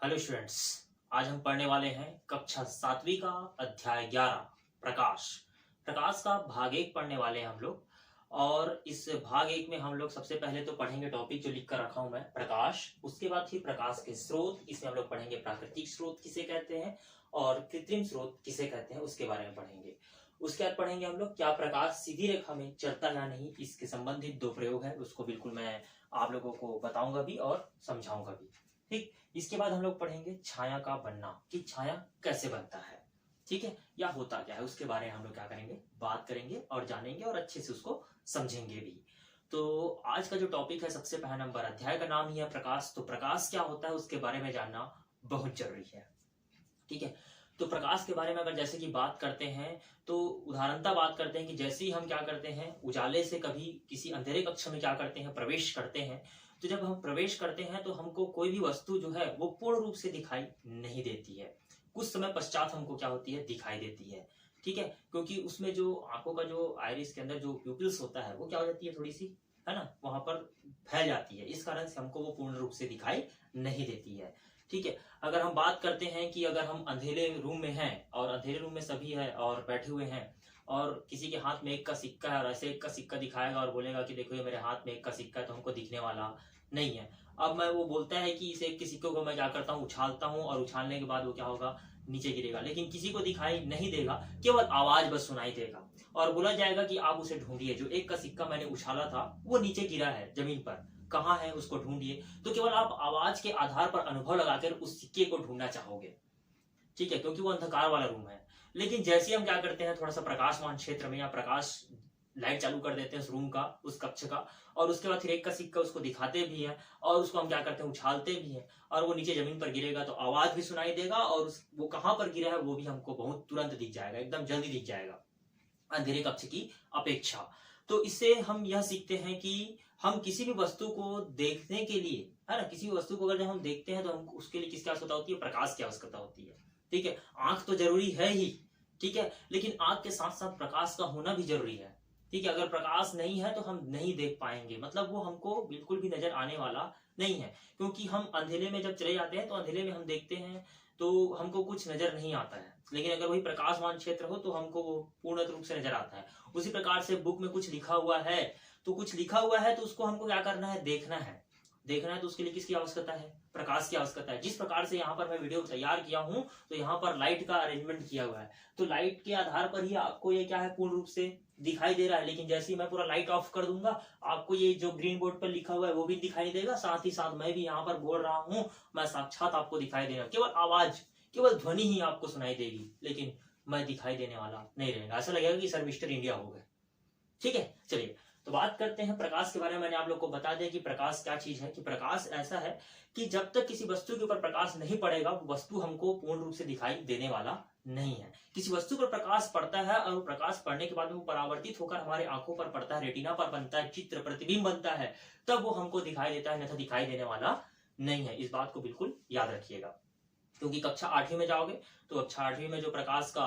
Hello students. आज हम पढ़ने वाले हैं कक्षा 7वीं का अध्याय 11 प्रकाश। प्रकाश का भाग 1 पढ़ने वाले हैं हम लोग। और इस भाग 1 में हम लोग सबसे पहले तो पढ़ेंगे टॉपिक जो लिख कर रखा हूं मैं, प्रकाश। उसके बाद फिर प्रकाश के स्रोत, इसमें हम लोग पढ़ेंगे प्राकृतिक स्रोत किसे कहते हैं और कृत्रिम स्रोत किसे कहते हैं, उसके बारे में पढ़ेंगे। उसके बाद पढ़ेंगे हम लोग क्या प्रकाश सीधी रेखा में चलता या नहीं, इसके संबंधित 2 प्रयोग है, उसको बिल्कुल मैं आप लोगों को बताऊंगा भी और समझाऊंगा भी। ठीक। इसके बाद हम लोग पढ़ेंगे छाया का बनना, कि छाया कैसे बनता है, ठीक है, या होता क्या है, उसके बारे में हम लोग क्या करेंगे, बात करेंगे और जानेंगे और अच्छे से उसको समझेंगे भी। तो आज का जो टॉपिक है, सबसे पहला नंबर, अध्याय का नाम ही है प्रकाश। तो प्रकाश क्या होता है उसके बारे में जानना बहुत जरूरी है, ठीक है। तो प्रकाश के बारे में अगर जैसे कि बात करते हैं तो उदाहरणता बात करते हैं कि जैसे ही हम क्या करते हैं, उजाले से कभी किसी अंधेरे कक्ष में क्या करते हैं, प्रवेश करते हैं। तो जब हम प्रवेश करते हैं तो हमको कोई भी वस्तु जो है वो पूर्ण रूप से दिखाई नहीं देती है, कुछ समय पश्चात हमको क्या होती है, दिखाई देती है, ठीक है। क्योंकि उसमें जो आंखों का जो आइरिस के अंदर जो प्यूपिल्स होता है वो क्या हो जाती है, थोड़ी सी, है ना, वहां पर फैल जाती है, इस कारण से हमको वो पूर्ण रूप से दिखाई नहीं देती है, ठीक है। अगर हम बात करते हैं कि अगर हम अंधेरे रूम में हैं और अंधेरे रूम में सभी है और बैठे हुए हैं और किसी के हाथ में 1 का सिक्का है और ऐसे 1 का सिक्का दिखाएगा और बोलेगा कि देखो ये मेरे हाथ में 1 का सिक्का है, तो हमको दिखने वाला नहीं है। अब मैं वो बोलता है कि इस 1 के सिक्कों को मैं क्या करता हूँ, उछालता हूँ और उछालने के बाद वो क्या होगा, नीचे गिरेगा, लेकिन किसी को दिखाई नहीं देगा, केवल आवाज बस सुनाई देगा और बोला जाएगा कि आप उसे ढूंढिए, जो 1 का सिक्का मैंने उछाला था वो नीचे गिरा है जमीन पर, कहाँ है उसको ढूंढिए। तो केवल आप आवाज के आधार पर अनुभव लगाकर उस सिक्के को ढूंढना चाहोगे, ठीक है, क्योंकि वो अंधकार वाला रूम है। लेकिन जैसे हम क्या करते हैं, थोड़ा सा प्रकाशमान क्षेत्र में या प्रकाश लाइट चालू कर देते हैं उस रूम का, उस कक्ष का, और उसके बाद फिर 1 का सिक्का उसको दिखाते भी है और उसको हम क्या करते हैं, उछालते भी हैं और वो नीचे जमीन पर गिरेगा तो आवाज भी सुनाई देगा और वो कहां पर गिरा है वो भी हमको बहुत तुरंत दिख जाएगा, एकदम जल्दी दिख जाएगा अंधेरे कक्ष की अपेक्षा। तो इससे हम यह सीखते हैं कि हम किसी भी वस्तु को देखने के लिए, है ना, किसी भी वस्तु को अगर जब हम देखते हैं तो हम उसके लिए किसकी आवश्यकता होती है, प्रकाश की आवश्यकता होती है, ठीक है। आंख तो जरूरी है ही, ठीक है, लेकिन आंख के साथ साथ प्रकाश का होना भी जरूरी है, ठीक है। अगर प्रकाश नहीं है तो हम नहीं देख पाएंगे, मतलब वो हमको बिल्कुल भी नजर आने वाला नहीं है, क्योंकि हम अंधेरे में जब चले जाते हैं तो अंधेरे में हम देखते हैं तो हमको कुछ नजर नहीं आता है, लेकिन अगर वही प्रकाशमान क्षेत्र हो तो हमको वो पूर्ण रूप से नजर आता है। उसी प्रकार से बुक में कुछ लिखा हुआ है तो कुछ लिखा हुआ है तो उसको हमको क्या करना है, देखना है। देखना है तो उसके लिए किसकी आवश्यकता है, प्रकाश की आवश्यकता है। जिस प्रकार से यहाँ पर मैं वीडियो तैयार किया हूँ तो यहाँ पर लाइट का अरेंजमेंट किया हुआ है, तो लाइट के आधार पर ही आपको ये क्या है, पूर्ण रूप से दिखाई दे रहा है। लेकिन जैसे ही मैं पूरा लाइट ऑफ कर दूंगा, आपको ये जो ग्रीन बोर्ड पर लिखा हुआ है वो भी दिखाई देगा, साथ ही साथ मैं भी यहाँ पर बोल रहा हूँ, मैं साक्षात आपको दिखाई देगा, केवल आवाज, केवल ध्वनि ही आपको सुनाई देगी, लेकिन मैं दिखाई देने वाला नहीं रहेगा, ऐसा लगेगा कि सर मिस्टर इंडिया हो गए, ठीक है। चलिए तो बात करते हैं प्रकाश के बारे में। मैंने आप लोग को बता दिया कि प्रकाश क्या चीज है, कि प्रकाश ऐसा है कि जब तक किसी वस्तु के ऊपर प्रकाश नहीं पड़ेगा वो वस्तु हमको पूर्ण रूप से दिखाई देने वाला नहीं है। किसी वस्तु पर प्रकाश पड़ता है और प्रकाश पड़ने के बाद वो परावर्तित होकर हमारे आंखों पर पड़ता है, रेटिना पर बनता है, चित्र प्रतिबिंब बनता है, तब वो हमको दिखाई देता है, अन्यथा दिखाई देने वाला नहीं है। इस बात को बिल्कुल याद रखिएगा, क्योंकि कक्षा 8वीं में जाओगे तो कक्षा 8वीं में जो प्रकाश का,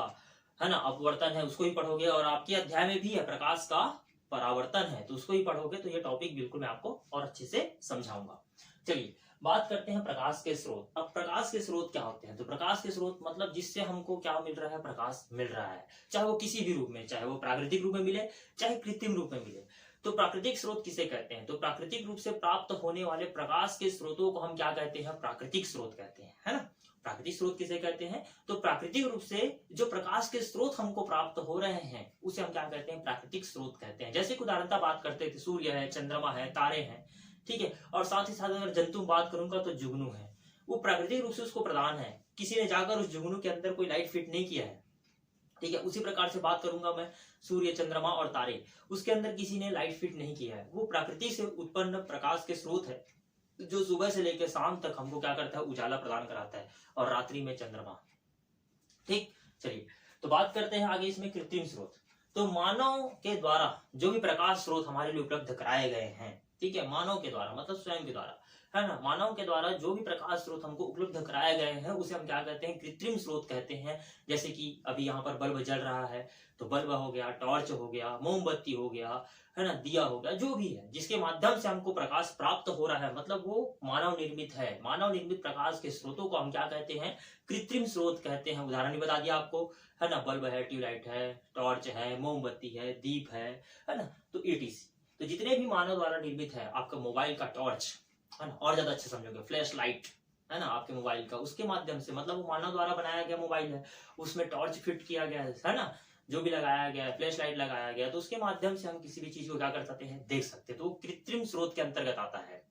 है ना, अपवर्तन है उसको ही पढ़ोगे, और आपके अध्याय में भी है प्रकाश का परावर्तन है तो उसको ही पढ़ोगे, तो ये टॉपिक बिल्कुल मैं आपको और अच्छे से समझाऊंगा। चलिए बात करते हैं प्रकाश के स्रोत। अब प्रकाश के स्रोत क्या होते हैं, तो प्रकाश के स्रोत मतलब जिससे हमको क्या मिल रहा है, प्रकाश मिल रहा है, चाहे वो किसी भी रूप में, चाहे वो प्राकृतिक रूप में मिले चाहे कृत्रिम रूप में मिले। तो प्राकृतिक स्रोत किसे कहते हैं, तो प्राकृतिक रूप से प्राप्त होने वाले प्रकाश के स्रोतों को हम क्या कहते हैं, प्राकृतिक स्रोत कहते हैं, है ना। प्राकृतिक स्रोत किसे कहते हैं, तो प्राकृतिक रूप से जो प्रकाश के स्रोत हमको प्राप्त हो रहे हैं उसे हम क्या कहते हैं, प्राकृतिक स्रोत कहते हैं। जैसे कि उदाहरणता बात करते थे, सूर्य है, चंद्रमा है, तारे हैं, ठीक है, और साथ ही साथ अगर जंतु बात करूंगा तो जुगनू है, वो प्राकृतिक रूप से उसको प्रदान है, किसी ने जाकर उस जुगनू के अंदर कोई लाइट फिट नहीं किया है, ठीक है। उसी प्रकार से बात करूंगा मैं, सूर्य, चंद्रमा और तारे, उसके अंदर किसी ने लाइट फिट नहीं किया है, वो प्रकृति से उत्पन्न प्रकाश के स्रोत है, जो सुबह से लेकर शाम तक हमको क्या करता है, उजाला प्रदान कराता है, और रात्रि में चंद्रमा, ठीक। चलिए तो बात करते हैं आगे इसमें कृत्रिम स्रोत। तो मानव के द्वारा जो भी प्रकाश स्रोत हमारे लिए उपलब्ध कराए गए हैं, ठीक है, मानव के द्वारा मतलब स्वयं के द्वारा, है ना। मानव के द्वारा जो भी प्रकाश स्रोत हमको उपलब्ध कराए गए हैं उसे हम क्या कहते हैं, कृत्रिम स्रोत कहते हैं। जैसे कि अभी यहाँ पर बल्ब जल रहा है तो बल्ब हो गया, टॉर्च हो गया, मोमबत्ती हो गया, है ना, दिया हो गया, जो भी है जिसके माध्यम से हमको प्रकाश प्राप्त हो रहा है, मतलब वो मानव निर्मित है। मानव निर्मित प्रकाश के स्रोतों को हम क्या कहते हैं, कृत्रिम स्रोत कहते हैं। उदाहरण भी बता दिया आपको, है ना, बल्ब है, ट्यूबलाइट है, टॉर्च है, मोमबत्ती है, दीप है ना, तो ETC। तो जितने भी मानव द्वारा निर्मित है, आपका मोबाइल का टॉर्च, है ना, और ज्यादा अच्छे समझोगे फ्लैश लाइट, है ना, आपके मोबाइल का, उसके माध्यम से, मतलब वो मानव द्वारा बनाया गया मोबाइल है, उसमें टॉर्च फिट किया गया है ना, जो भी लगाया गया है, फ्लैश लाइट लगाया गया, तो उसके माध्यम से हम किसी भी चीज को क्या कर सकते हैं, देख सकते हैं। तो वो कृत्रिम स्रोत के अंतर्गत आता है।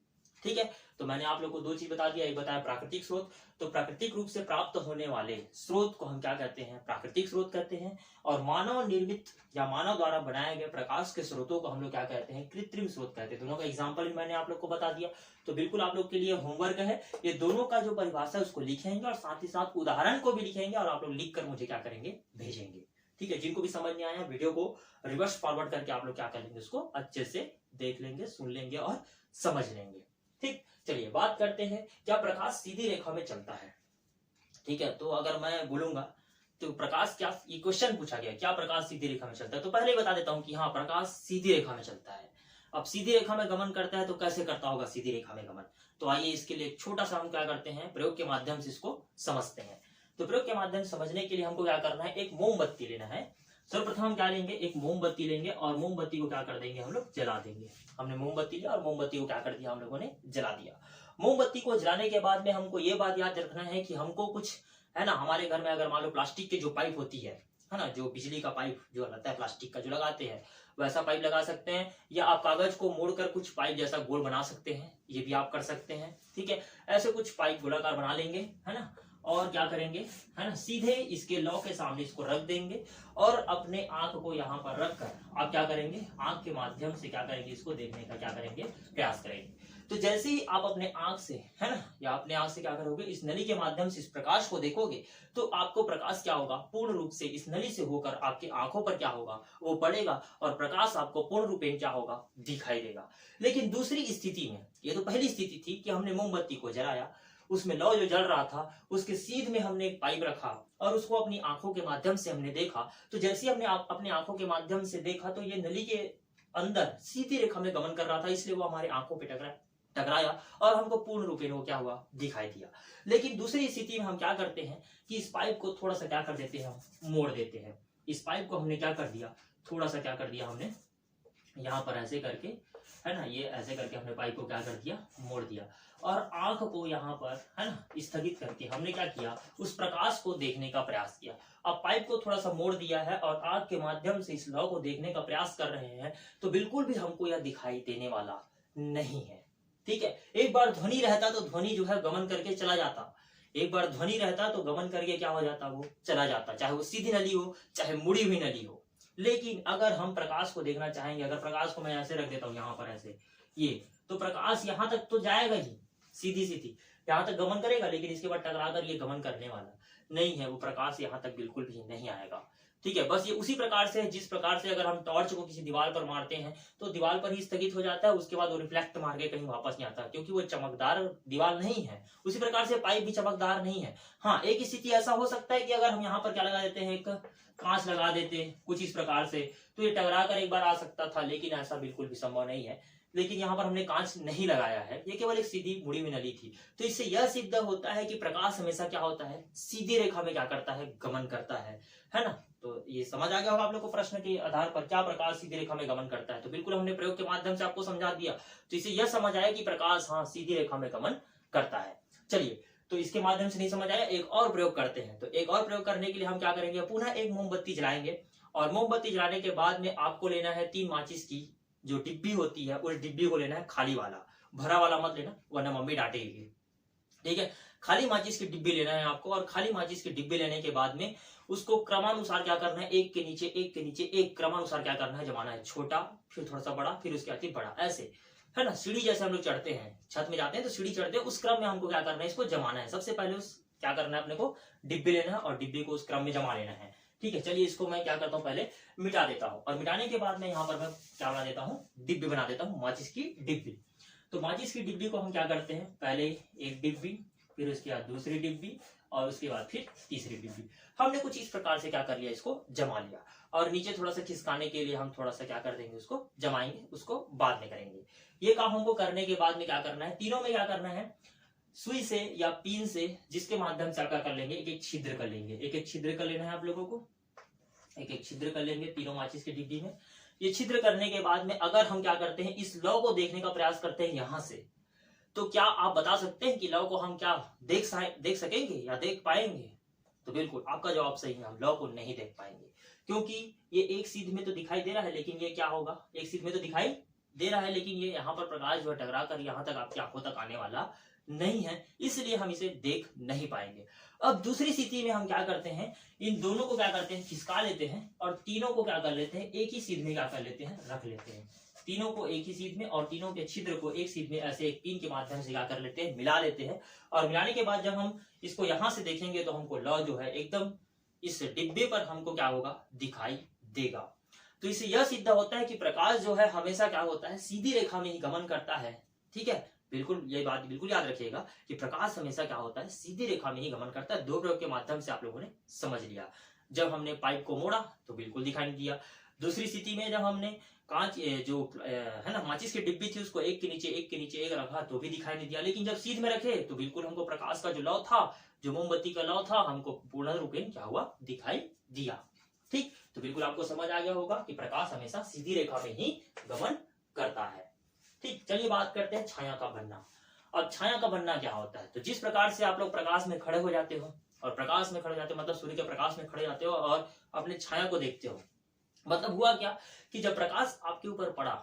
ठीक है, तो मैंने आप लोग को दो चीज बता दिया, एक बताया प्राकृतिक स्रोत। तो प्राकृतिक रूप से प्राप्त होने वाले स्रोत को हम क्या कहते हैं, प्राकृतिक स्रोत कहते हैं। और मानव निर्मित या मानव द्वारा बनाए गए प्रकाश के स्रोतों को हम लोग क्या कहते हैं, कृत्रिम स्रोत कहते हैं। दोनों का एग्जाम्पल भी मैंने आप लोग को बता दिया। तो बिल्कुल आप लोग के लिए होमवर्क है, ये दोनों का जो परिभाषा है उसको लिखेंगे और साथ ही साथ उदाहरण को भी लिखेंगे और आप लोग लिख कर मुझे क्या करेंगे, भेजेंगे। ठीक है, जिनको भी समझ नहीं आया वीडियो को रिवर्स फॉरवर्ड करके आप लोग क्या कर लेंगे, उसको अच्छे से देख लेंगे, सुन लेंगे और समझ लेंगे। ठीक, चलिए बात करते हैं, क्या प्रकाश सीधी रेखा में चलता है। ठीक है, तो अगर मैं बोलूंगा तो प्रकाश, क्या ये क्वेश्चन पूछा गया, क्या प्रकाश सीधी रेखा में चलता है, तो पहले ही बता देता हूं कि हाँ, प्रकाश सीधी रेखा में चलता है। अब सीधी रेखा में गमन करता है तो कैसे करता होगा सीधी रेखा में गमन, तो आइए इसके लिए एक छोटा सा हम क्या करते हैं, प्रयोग के माध्यम से इसको समझते हैं। तो प्रयोग के माध्यम से समझने के लिए हमको क्या करना है, एक मोमबत्ती लेना है। सर्वप्रथम हम क्या लेंगे, एक मोमबत्ती लेंगे और मोमबत्ती को क्या कर देंगे, हम लोग जला देंगे। हमने मोमबत्ती लिया और मोमबत्ती को क्या कर दिया, हम लोगों ने जला दिया। मोमबत्ती को जलाने के बाद में हमको ये बात याद रखना है कि हमको कुछ, है ना, हमारे घर में अगर मान लो प्लास्टिक की जो पाइप होती है ना, जो बिजली का पाइप जो लगता है प्लास्टिक का जो लगाते हैं, वैसा पाइप लगा सकते हैं, या आप कागज को मोड़कर कुछ पाइप जैसा गोल बना सकते हैं, ये भी आप कर सकते हैं। ठीक है, ऐसे कुछ पाइप गोलाकार बना लेंगे, है ना, और क्या करेंगे, है ना, सीधे इसके लौ के सामने इसको रख देंगे और अपने आंख को यहाँ पर रखकर आप क्या करेंगे, आंख के माध्यम से क्या करेंगे, इसको देखने का क्या करेंगे, प्रयास करेंगे। तो जैसे ही आप अपने आंख से, है ना, या अपने आंख से क्या करोगे, इस नली के माध्यम से इस प्रकाश को देखोगे, तो आपको प्रकाश क्या होगा, पूर्ण रूप से इस नली से होकर आपकी आंखों पर क्या होगा, वो पड़ेगा और प्रकाश आपको पूर्ण रूपेण क्या होगा, दिखाई देगा। लेकिन दूसरी स्थिति में, ये तो पहली स्थिति थी कि हमने मोमबत्ती को जलाया, उसमें लौ जो जल रहा था उसके सीध में हमने एक पाइप रखा और उसको अपनी आंखों के माध्यम से हमने देखा। तो जैसे हमने अपने आंखों के माध्यम से देखा तो ये नली के अंदर सीधी रेखा में गमन कर रहा था, इसलिए वो हमारे आंखों पे टकराया और हमको पूर्ण रूप में वो क्या हुआ, दिखाई दिया। लेकिन दूसरी स्थिति में हम क्या करते हैं कि इस पाइप को थोड़ा सा क्या कर देते हैं, हम मोड़ देते हैं। इस पाइप को हमने क्या कर दिया, थोड़ा सा क्या कर दिया, हमने यहाँ पर ऐसे करके, है ना, ये ऐसे करके हमने पाइप को क्या कर दिया, मोड़ दिया और आंख को यहाँ पर, है ना, स्थगित करके हमने क्या किया, उस प्रकाश को देखने का प्रयास किया। अब पाइप को थोड़ा सा मोड़ दिया है और आंख के माध्यम से इस लौ को देखने का प्रयास कर रहे हैं, तो बिल्कुल भी हमको यह दिखाई देने वाला नहीं है। ठीक है, एक बार ध्वनि रहता तो ध्वनि जो है गमन करके चला जाता, एक बार ध्वनि रहता तो गमन करके क्या हो जाता, वो चला जाता, चाहे वो सीधी नली हो चाहे मुड़ी हुई नली हो। लेकिन अगर हम प्रकाश को देखना चाहेंगे, अगर प्रकाश को मैं ऐसे रख देता हूँ यहाँ पर ऐसे, ये तो प्रकाश यहाँ तक तो जाएगा ही, सीधी सीधी यहाँ तक गमन करेगा, लेकिन इसके बाद टकरा कर ये गमन करने वाला नहीं है, वो प्रकाश यहाँ तक बिल्कुल भी नहीं आएगा। ठीक है, बस ये उसी प्रकार से है जिस प्रकार से अगर हम टॉर्च को किसी दीवार पर मारते हैं तो दीवार पर ही स्थगित हो जाता है, उसके बाद वो रिफ्लेक्ट मार के कहीं वापस नहीं आता, क्योंकि वो चमकदार दीवार नहीं है। उसी प्रकार से पाइप भी चमकदार नहीं है। हाँ, एक स्थिति ऐसा हो सकता है कि अगर हम यहाँ पर क्या लगा देते हैं, एक कांच लगा देते कुछ इस प्रकार से, तो ये टकरा कर एक बार आ सकता था, लेकिन ऐसा बिल्कुल भी संभव नहीं है। लेकिन यहाँ पर हमने कांच नहीं लगाया है, ये केवल एक सीधी मुड़ी हुई नली थी। तो इससे यह सिद्ध होता है कि प्रकाश हमेशा क्या होता है, सीधी रेखा में क्या करता है, गमन करता है ना। तो ये समझ आ गया होगा आप लोग को प्रश्न के आधार पर, क्या प्रकाश सीधी रेखा में गमन करता है। तो बिल्कुल हमने प्रयोग के माध्यम से आपको समझा दिया, तो इससे यह समझ आया कि प्रकाश हाँ सीधी रेखा में गमन करता है। चलिए, तो इसके माध्यम से नहीं समझ आया, एक और प्रयोग करते हैं। तो एक और प्रयोग करने के लिए हम क्या करेंगे, पुनः एक मोमबत्ती जलाएंगे और मोमबत्ती जलाने के बाद में आपको लेना है 3 माचिस की जो डिब्बी होती है, उस डिब्बी को लेना है खाली वाला, भरा वाला मत लेना वरना मम्मी डांटेगी। ठीक है, खाली माचिस की डिब्बी लेना है आपको और खाली माचिस की डिब्बी लेने के बाद में उसको क्रमानुसार क्या करना है, एक के नीचे एक के नीचे एक क्रमानुसार क्या करना है, जमाना है। छोटा, फिर थोड़ा सा बड़ा, फिर उसके आगे बड़ा, ऐसे, है ना। सीढ़ी जैसे हम लोग चढ़ते हैं, छत में जाते हैं तो सीढ़ी चढ़ते हैं, उस क्रम में हमको क्या करना है, इसको जमाना है। सबसे पहले उस क्या करना है, अपने को डिब्बी लेना है और डिब्बी को उस क्रम में जमा लेना है। ठीक है, चलिए इसको मैं क्या करता हूँ, पहले मिटा देता हूँ और मिटाने के बाद में यहाँ पर मैं क्या बना देता हूँ, डिब्बी बना देता हूँ, माचिस की डिब्बी। तो माचिस की डिब्बी को हम क्या करते हैं, पहले एक डिब्बी, फिर उसके बाद दूसरी डिब्बी, और उसके बाद फिर तीसरी डिब्बी। हमने कुछ इस प्रकार से क्या कर लिया, इसको जमा लिया। और नीचे थोड़ा सा खिसकाने के लिए हम थोड़ा सा क्या कर देंगे, उसको जमाएंगे, उसको बाद में करेंगे। ये काम हमको करने के बाद में क्या करना है, तीनों में क्या करना है, सुई से या पिन से, जिसके माध्यम से आप क्या कर लेंगे, एक एक छिद्र कर लेंगे। एक एक छिद्र कर लेना है आप लोगों को, एक एक छिद्र कर लेंगे तीनों माचिस की डिब्बी में। ये छिद्र करने के बाद में अगर हम क्या करते हैं, इस लौ को देखने का प्रयास करते हैं यहां से, तो क्या आप बता सकते हैं कि लौ को हम क्या देख सकेंगे या देख पाएंगे? तो बिल्कुल आपका जवाब सही है, हम लौ को नहीं देख पाएंगे, क्योंकि ये एक सीध में तो दिखाई दे रहा है, लेकिन ये क्या होगा, एक सीध में तो दिखाई दे रहा है, लेकिन ये यहाँ पर प्रकाश जो है टकरा कर यहाँ तक आपकी आंखों तक आने वाला नहीं है, इसलिए हम इसे देख नहीं पाएंगे। अब दूसरी स्थिति में हम क्या करते हैं, इन दोनों को क्या करते हैं, खिसका लेते हैं, और तीनों को क्या कर लेते हैं, एक ही सीध में क्या कर लेते हैं, रख लेते हैं। तीनों को एक ही सीध में, और तीनों के छिद्र को एक सीध में ऐसे एक पिन के माध्यम से क्या कर लेते हैं, मिला लेते हैं। और मिलाने के बाद जब हम इसको यहां से देखेंगे तो हमको लौ जो है एकदम इस डिब्बे पर हमको क्या होगा, दिखाई देगा। तो इससे यह सिद्ध होता है कि प्रकाश जो है हमेशा क्या होता है, सीधी रेखा में ही गमन करता है। ठीक है, बिल्कुल ये बात बिल्कुल याद रखिएगा कि प्रकाश हमेशा क्या होता है, सीधी रेखा में ही गमन करता है। दो प्रयोग के माध्यम से आप लोगों ने समझ लिया। जब हमने पाइप को मोड़ा तो बिल्कुल दिखाई नहीं दिया। दूसरी स्थिति में जब हमने कांच जो है ना माचिस की डिब्बी थी, उसको एक के नीचे एक रखा तो भी दिखाई नहीं दिया। लेकिन जब सीध में रखे तो बिल्कुल हमको प्रकाश का जो लौ था, जो मोमबत्ती का लौ था, हमको पूर्ण रूपेण क्या हुआ, दिखाई दिया। ठीक, तो बिल्कुल आपको समझ आ गया होगा कि प्रकाश हमेशा सीधी रेखा में ही गमन करता है। ठीक, चलिए बात करते हैं छाया का बनना। अब छाया का बनना क्या होता है, तो जिस प्रकार से आप लोग प्रकाश में खड़े हो जाते हो, और प्रकाश में खड़े जाते हो मतलब सूर्य के प्रकाश में खड़े जाते हो और अपने छाया को देखते हो, मतलब हुआ क्या कि जब प्रकाश आपके ऊपर पड़ा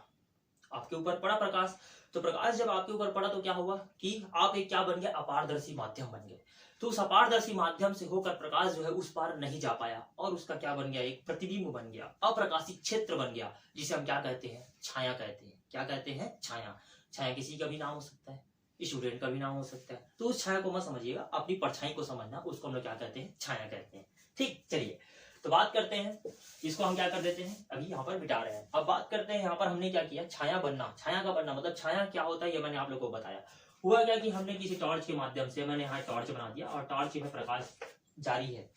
प्रकाश, तो प्रकाश जब आपके ऊपर पड़ा तो क्या हुआ कि आप एक क्या बन गया, अपारदर्शी माध्यम बन गए। तो उस अपारदर्शी माध्यम से होकर प्रकाश जो है उस पार नहीं जा पाया, और उसका क्या बन गया, एक प्रतिबिंब बन गया, अप्रकाशित क्षेत्र बन गया, जिसे हम क्या कहते हैं, छाया कहते हैं। क्या कहते हैं, छाया। छाया किसी का भी नाम हो सकता है, स्टूडेंट का भी नाम हो सकता है। तो उस छाया को मत समझिएगा, अपनी परछाई को समझना, उसको हम लोग क्या कहते हैं, छाया कहते हैं। ठीक, चलिए तो बात करते हैं, इसको हम क्या कर देते हैं, अभी यहाँ पर मिटा रहे हैं। अब बात करते हैं यहाँ पर हमने क्या किया, छाया बनना। छाया का बनना मतलब छाया क्या होता है, ये मैंने आप लोगों को बताया। हुआ क्या कि हमने किसी टॉर्च के माध्यम से, मैंने यहाँ टॉर्च बना दिया, और टॉर्च में प्रकाश जारी है,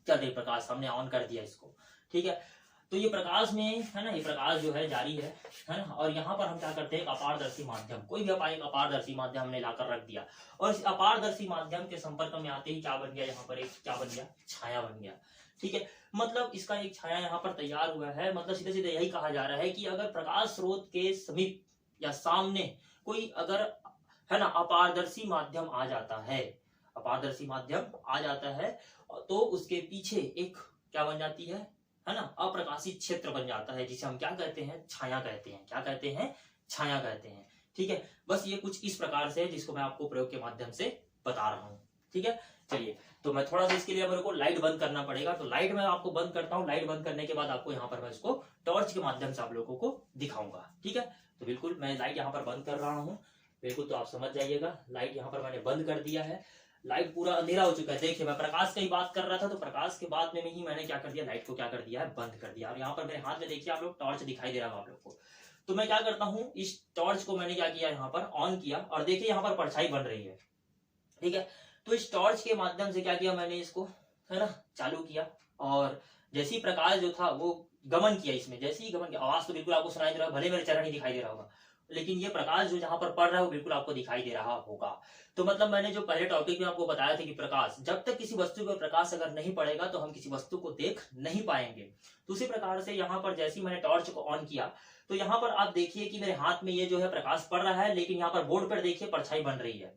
चल रही प्रकाश, हमने ऑन कर दिया इसको। ठीक है, तो ये प्रकाश में है ना, ये प्रकाश जो है जारी है ना। और यहाँ पर हम क्या करते हैं, अपारदर्शी माध्यम, कोई भी एक अपारदर्शी माध्यम हमने लाकर रख दिया, और इस अपारदर्शी माध्यम के संपर्क में आते ही क्या बन गया, यहाँ पर एक क्या बन गया, छाया बन गया। ठीक है, मतलब इसका एक छाया यहाँ पर तैयार हुआ है। मतलब सीधे सीधे यही कहा जा रहा है कि अगर प्रकाश स्रोत के समीप या सामने कोई अगर है ना अपारदर्शी माध्यम आ जाता है, अपारदर्शी माध्यम आ जाता है, तो उसके पीछे एक क्या बन जाती है ना, अप्रकाशित क्षेत्र बन जाता है, जिसे हम क्या कहते हैं, छाया कहते हैं। क्या कहते हैं, छाया कहते हैं। ठीक है, बस ये कुछ इस प्रकार से है, जिसको मैं आपको प्रयोग के माध्यम से बता रहा हूँ। ठीक है, चलिए तो मैं थोड़ा सा इसके लिए मेरे को लाइट बंद करना पड़ेगा, तो लाइट मैं आपको बंद करता हूँ। लाइट बंद करने के बाद आपको यहाँ पर मैं इसको टॉर्च के माध्यम से आप लोगों को दिखाऊंगा। ठीक है, तो बिल्कुल मैं लाइट यहाँ पर बंद कर रहा हूँ, बिल्कुल तो आप समझ जाइएगा। लाइट यहाँ पर मैंने बंद कर दिया है, लाइट पूरा अंधेरा हो चुका है। देखिए मैं प्रकाश की ही बात कर रहा था, तो प्रकाश के बाद में ही मैंने क्या कर दिया, लाइट को क्या कर दिया है, बंद कर दिया। और यहाँ पर मेरे हाथ में देखिए आप लोग टॉर्च दिखाई दे रहा है आप लोग को। तो मैं क्या करता हूँ, इस टॉर्च को मैंने क्या किया, यहाँ पर ऑन किया, और देखिए यहाँ पर परछाई बन रही है। ठीक है, तो इस टॉर्च के माध्यम से क्या किया मैंने, इसको है ना चालू किया, और जैसी प्रकाश जो था वो गमन किया इसमें, जैसे ही गमन किया, आवाज तो बिल्कुल आपको सुनाई दे रहा है, भले मेरे चरण ही दिखाई दे रहा होगा, लेकिन ये प्रकाश जो जहां पर पड़ रहा है वो बिल्कुल आपको दिखाई दे रहा होगा। तो मतलब मैंने जो पहले टॉपिक में आपको बताया था कि प्रकाश, जब तक किसी वस्तु पर प्रकाश अगर नहीं पड़ेगा तो हम किसी वस्तु को देख नहीं पाएंगे। तो उसी प्रकार से यहाँ पर जैसे ही मैंने टॉर्च को ऑन किया, तो यहाँ पर आप देखिए कि मेरे हाथ में ये जो है प्रकाश पड़ रहा है, लेकिन यहाँ पर बोर्ड पर देखिए परछाई बन रही है।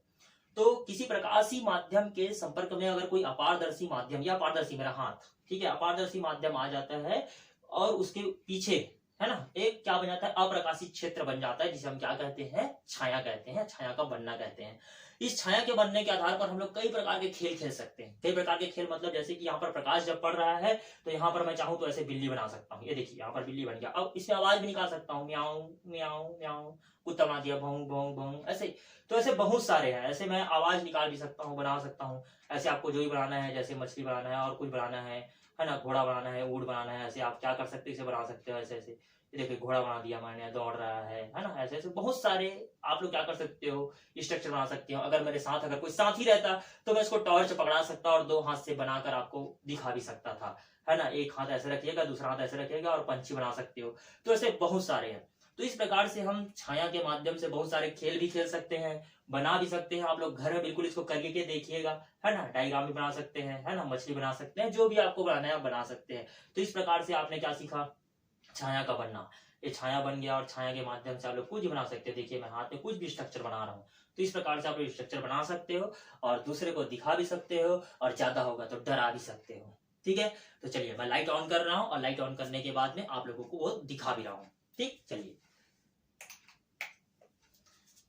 तो किसी प्रकाशी माध्यम के संपर्क में अगर कोई अपारदर्शी माध्यम, या अपारदर्शी मेरा हाथ, ठीक है, अपारदर्शी माध्यम आ जाता है, और उसके पीछे है ना एक क्या बन जाता है, अप्रकाशित क्षेत्र बन जाता है, जिसे हम क्या कहते हैं, छाया कहते हैं, छाया का बनना कहते हैं। इस छाया के बनने के आधार पर हम लोग कई प्रकार के खेल खेल सकते हैं। कई प्रकार के खेल मतलब जैसे कि यहाँ पर प्रकाश जब पड़ रहा है, तो यहाँ पर मैं चाहूँ तो ऐसे बिल्ली बना सकता हूँ। ये देखिए यहाँ पर बिल्ली बन गया। अब इसमें आवाज भी निकाल सकता हूँ, म्याऊं म्याऊं म्याऊं, कुत्ता बना दिया, भौं भौं भौं, ऐसे। तो ऐसे बहुत सारे हैं, ऐसे मैं आवाज निकाल भी सकता हूँ, बना सकता हूँ। ऐसे आपको जो भी बनाना है, जैसे मछली बनाना है और कुछ बनाना है ना, घोड़ा बनाना है, ऊंट बनाना है, ऐसे आप क्या कर सकते हैं, इसे बना सकते हो ऐसे ऐसे। ये देखिए घोड़ा बना दिया मैंने, दौड़ रहा है ना, ऐसे ऐसे बहुत सारे आप लोग क्या कर सकते हो, स्ट्रक्चर बना सकते हो। अगर मेरे साथ अगर कोई साथी रहता तो मैं इसको टॉर्च पकड़ा सकता और 2 हाथ से बनाकर आपको दिखा भी सकता था, है ना। एक हाथ ऐसे रखिएगा, दूसरा हाथ ऐसे रखिएगा और पंछी बना सकते हो। तो ऐसे बहुत सारे हैं। तो इस प्रकार से हम छाया के माध्यम से बहुत सारे खेल भी खेल सकते हैं, बना भी सकते हैं। आप लोग घर में बिल्कुल इसको करके देखिएगा, है ना। डायग्राम भी बना सकते हैं, है ना, मछली बना सकते हैं, जो भी आपको बनाना है आप बना सकते हैं। तो इस प्रकार से आपने क्या सीखा, छाया का बनना। ये छाया बन गया और छाया के माध्यम से आप लोग कुछ भी बना सकते हैं। देखिए मैं हाथ में कुछ भी स्ट्रक्चर बना रहा हूँ। तो इस प्रकार से आप लोग स्ट्रक्चर बना सकते हो और दूसरे को दिखा भी सकते हो और ज्यादा होगा तो डरा भी सकते हो। ठीक है, तो चलिए मैं लाइट ऑन कर रहा हूँ और लाइट ऑन करने के बाद में आप लोगों को वो दिखा भी रहा हूँ। ठीक, चलिए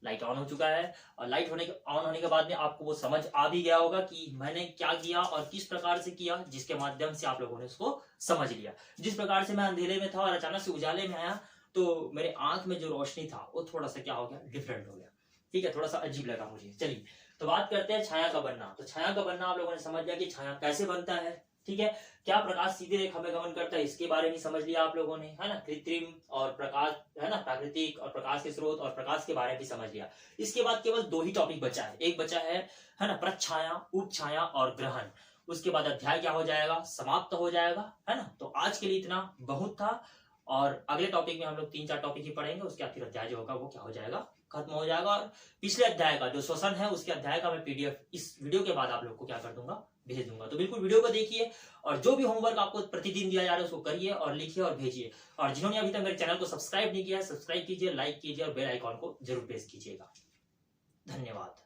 लाइट ऑन हो चुका है और लाइट ऑन होने के बाद में आपको वो समझ आ भी गया होगा कि मैंने क्या किया और किस प्रकार से किया, जिसके माध्यम से आप लोगों ने उसको समझ लिया। जिस प्रकार से मैं अंधेरे में था और अचानक से उजाले में आया तो मेरे आंख में जो रोशनी था वो थोड़ा सा क्या हो गया, डिफरेंट हो गया। ठीक है, थोड़ा सा अजीब लगा मुझे। चलिए तो बात करते हैं छाया का बनना। तो छाया का बनना आप लोगों ने समझ लिया कि छाया कैसे बनता है। ठीक है, क्या प्रकाश सीधी रेखा में गमन करता है इसके बारे में समझ लिया आप लोगों ने, है ना। कृत्रिम और प्रकाश, है ना, प्राकृतिक और प्रकाश के स्रोत और प्रकाश के बारे में भी समझ लिया। इसके बाद केवल 2 ही टॉपिक बचा है। एक बचा है ना, प्रच्छाया, उपछाया और ग्रहण। उसके बाद अध्याय क्या हो जाएगा, समाप्त हो जाएगा, है ना। तो आज के लिए इतना बहुत था और अगले टॉपिक में हम लोग 3-4 टॉपिक ही पढ़ेंगे। उसके बाद फिर अध्याय जो होगा वो क्या हो जाएगा, खत्म हो जाएगा। और पिछले अध्याय का जो श्वसन है उसके अध्याय का मैं पीडीएफ इस वीडियो के बाद आप लोग को क्या कर दूंगा, भेज दूंगा। तो बिल्कुल वीडियो को देखिए और जो भी होमवर्क आपको प्रतिदिन दिया जा रहा है उसको करिए और लिखिए और भेजिए। और जिन्होंने अभी तक मेरे चैनल को सब्सक्राइब नहीं किया है, सब्सक्राइब कीजिए, लाइक कीजिए और बेल आइकॉन को जरूर प्रेस कीजिएगा। धन्यवाद।